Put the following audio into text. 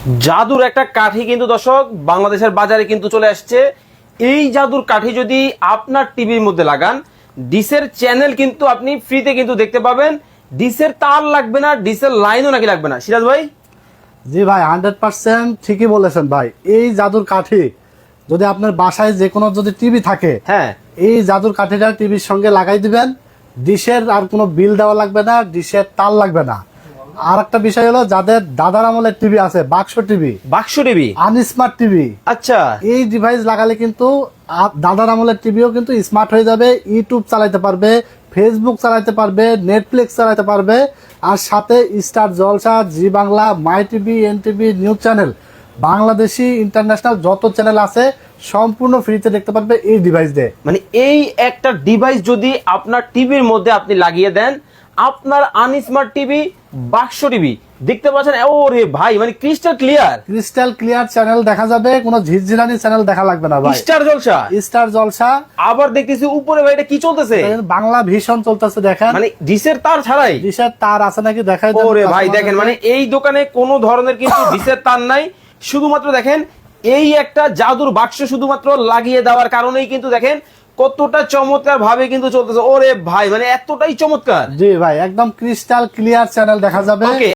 জাদুর একটা কাঠি কিন্তু দর্শক বাংলাদেশের বাজারে কিন্তু চলে আসছে। এই জাদুর কাঠি যদি আপনার টিভির মধ্যে লাগান, ডিসের চ্যানেল কিন্তু আপনি ফ্রিতে কিন্তু দেখতে পাবেন। ডিসের তার লাগবে না, ডিসের লাইনও নাকি লাগবে না। সিরাজ ভাই, জি ভাই, 100% ঠিকই বলেছেন ভাই। এই জাদুর কাঠি যদি আপনার বাসায় যে কোনো যদি টিভি থাকে, হ্যাঁ, এই জাদুর কাঠিটা টিভির সঙ্গে লাগাই দিবেন। ডিশের আর কোনো বিল দেওয়া লাগবে না, ডিশের তার লাগবে না। আর একটা বিষয় হলো, যাদের দাদার আমলের টিভি আছে, বাক্স টিভি, বাক্স টিভি, আনস্মার্ট টিভি, আচ্ছা, এই ডিভাইস লাগালে কিন্তু দাদার আমলের টিভিও কিন্তু স্মার্ট হয়ে যাবে। ইউটিউব চালাতে পারবে, ফেসবুক চালাতে পারবে, নেটফ্লিক্স চালাতে পারবে, আর সাথে Star Jalsha, Zee Bangla, my TV, NTV, news channel, Bangladeshi international যত চ্যানেল আছে সম্পূর্ণ ফ্রিতে দেখতে পারবে এই ডিভাইস দিয়ে। মানে এই একটা ডিভাইস যদি আপনার টিভির মধ্যে আপনি লাগিয়ে দেন, আপনার আনস্মার্ট টিভি, বাক্স টিভি দেখতে পাচ্ছেন। ওরে ভাই, মানে crystal clear, crystal clear channel দেখা যাবে, কোনো ঝিরঝিরানি চ্যানেল দেখা লাগবে না ভাই। স্টার জলসা, স্টার জলসা, আবার দেখতেছি উপরে ভাই এটা কি চলতেছে, বাংলা ভীষণ চলতেছে দেখেন। মানে ডিসের তার ছাড়াই। ডিশের তার আছে নাকি দেখাই দেন। ওরে ভাই দেখেন, মানে এই দোকানে কোনো ধরনের কিন্তু ডিসের তার নাই, শুধুমাত্র দেখেন এই একটা জাদুর বাক্স শুধুমাত্র লাগিয়ে দেওয়ার কারণেই কিন্তু দেখেন কতটা চমৎকার ভাবে কিন্তু চলতেছে। ওরে ভাই, মানে এতটাই চমৎকার। জি ভাই, একদম ক্রিস্টাল ক্লিয়ার চ্যানেল দেখা যাবে। ওকে,